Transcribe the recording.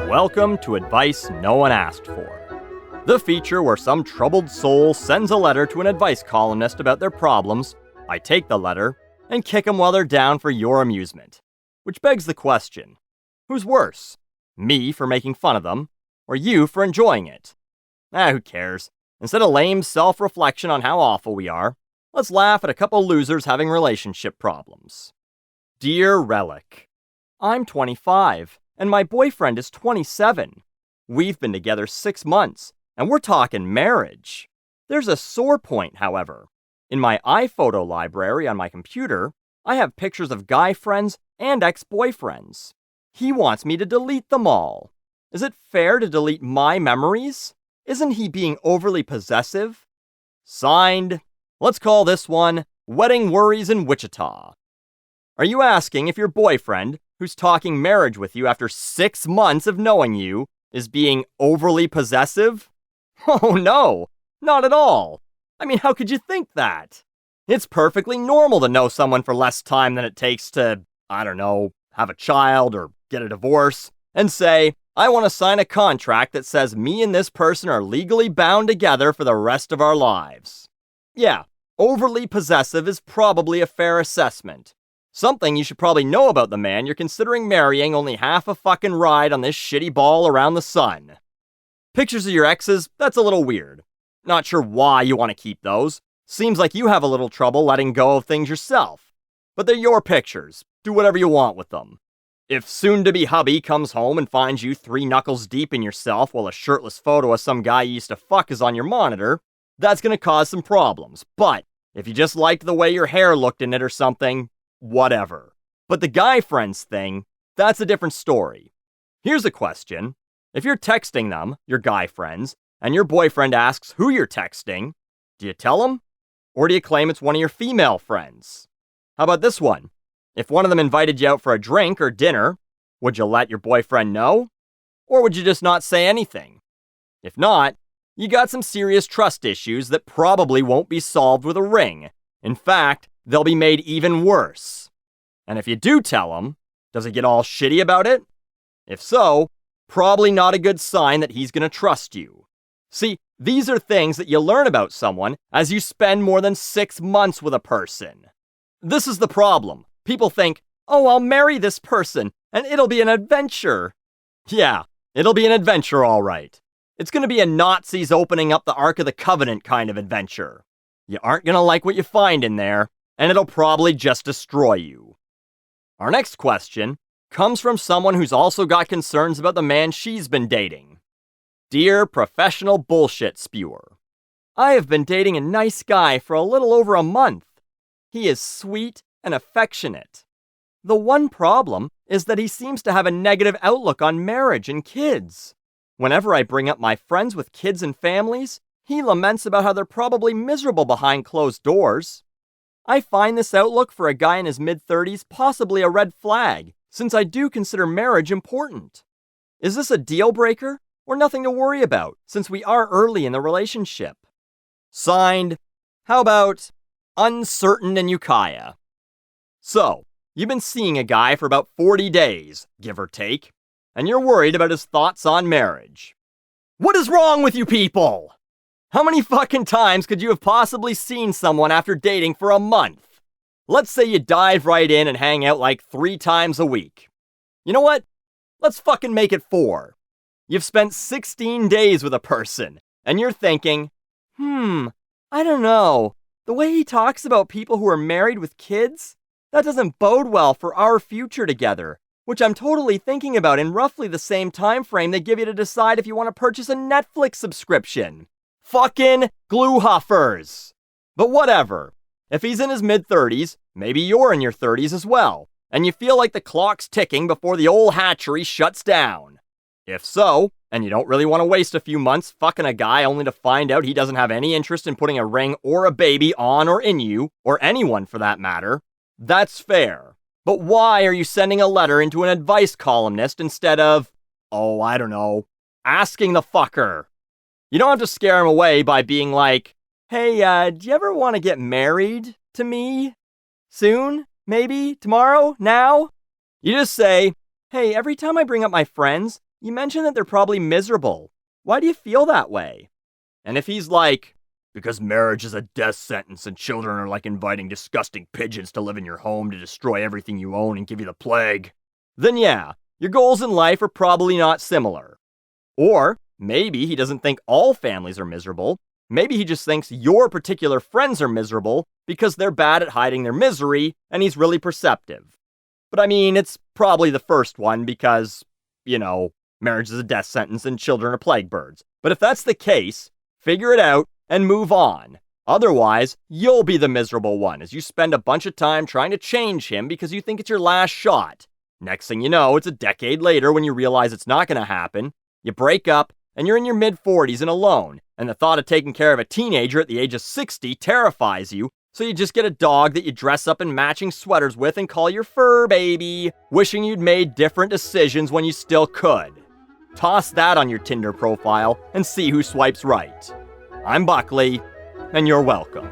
Welcome to Advice No One Asked For, the feature where some troubled soul sends a letter to an advice columnist about their problems. I take the letter and kick them while they're down for your amusement. Which begs the question, who's worse? Me for making fun of them, or you for enjoying it? Who cares? Instead of lame self-reflection on how awful we are, let's laugh at a couple losers having relationship problems. Dear Relic, I'm 25, and my boyfriend is 27. We've been together 6 months, and we're talking marriage. There's a sore point, however. In my iPhoto library on my computer, I have pictures of guy friends and ex-boyfriends. He wants me to delete them all. Is it fair to delete my memories? Isn't he being overly possessive? Signed, let's call this one Wedding Worries in Wichita. Are you asking if your boyfriend, who's talking marriage with you after 6 months of knowing you, is being overly possessive? Oh no, not at all. I mean, how could you think that? It's perfectly normal to know someone for less time than it takes to, have a child or get a divorce, and say, I want to sign a contract that says me and this person are legally bound together for the rest of our lives. Yeah, overly possessive is probably a fair assessment. Something you should probably know about the man you're considering marrying only half a fucking ride on this shitty ball around the sun. Pictures of your exes, that's a little weird. Not sure why you want to keep those. Seems like you have a little trouble letting go of things yourself. But they're your pictures. Do whatever you want with them. If soon-to-be hubby comes home and finds you 3 knuckles deep in yourself while a shirtless photo of some guy you used to fuck is on your monitor, that's gonna cause some problems. But if you just liked the way your hair looked in it or something, whatever. But the guy friends thing, that's a different story. Here's a question. If you're texting them, your guy friends, and your boyfriend asks who you're texting, do you tell him? Or do you claim it's one of your female friends? How about this one? If one of them invited you out for a drink or dinner, would you let your boyfriend know? Or would you just not say anything? If not, you got some serious trust issues that probably won't be solved with a ring. In fact, they'll be made even worse. And if you do tell him, does he get all shitty about it? If so, probably not a good sign that he's gonna trust you. See, these are things that you learn about someone as you spend more than 6 months with a person. This is the problem. People think, oh, I'll marry this person, and it'll be an adventure. Yeah, it'll be an adventure, all right. It's gonna be a Nazis opening up the Ark of the Covenant kind of adventure. You aren't gonna like what you find in there, and it'll probably just destroy you. Our next question comes from someone who's also got concerns about the man she's been dating. Dear professional bullshit spewer, I have been dating a nice guy for a little over a month. He is sweet and affectionate. The one problem is that he seems to have a negative outlook on marriage and kids. Whenever I bring up my friends with kids and families, he laments about how they're probably miserable behind closed doors. I find this outlook for a guy in his mid-30s possibly a red flag, since I do consider marriage important. Is this a deal breaker, or nothing to worry about, since we are early in the relationship? Signed, how about Uncertain and Ukiah? So, you've been seeing a guy for about 40 days, give or take, and you're worried about his thoughts on marriage. What is wrong with you people? How many fucking times could you have possibly seen someone after dating for a month? Let's say you dive right in and hang out like 3 times a week. You know what? Let's fucking make it 4. You've spent 16 days with a person, and you're thinking, I don't know. The way he talks about people who are married with kids, that doesn't bode well for our future together, which I'm totally thinking about in roughly the same time frame they give you to decide if you want to purchase a Netflix subscription. Fucking glue huffers. But whatever. If he's in his mid-30s, maybe you're in your 30s as well, and you feel like the clock's ticking before the old hatchery shuts down. If so, and you don't really want to waste a few months fucking a guy only to find out he doesn't have any interest in putting a ring or a baby on or in you, or anyone for that matter, that's fair. But why are you sending a letter into an advice columnist instead of, asking the fucker? You don't have to scare him away by being like, hey, do you ever want to get married to me? Soon? Maybe? Tomorrow? Now? You just say, hey, every time I bring up my friends, you mentioned that they're probably miserable. Why do you feel that way? And if he's like, because marriage is a death sentence and children are like inviting disgusting pigeons to live in your home to destroy everything you own and give you the plague, then yeah, your goals in life are probably not similar. Or maybe he doesn't think all families are miserable. Maybe he just thinks your particular friends are miserable because they're bad at hiding their misery and he's really perceptive. But I mean, it's probably the first one because, marriage is a death sentence and children are plague birds. But if that's the case, figure it out and move on. Otherwise, you'll be the miserable one as you spend a bunch of time trying to change him because you think it's your last shot. Next thing you know, it's a decade later when you realize it's not going to happen. You break up, and you're in your mid-40s and alone, and the thought of taking care of a teenager at the age of 60 terrifies you, so you just get a dog that you dress up in matching sweaters with and call your fur baby, wishing you'd made different decisions when you still could. Toss that on your Tinder profile and see who swipes right. I'm Buckley, and you're welcome.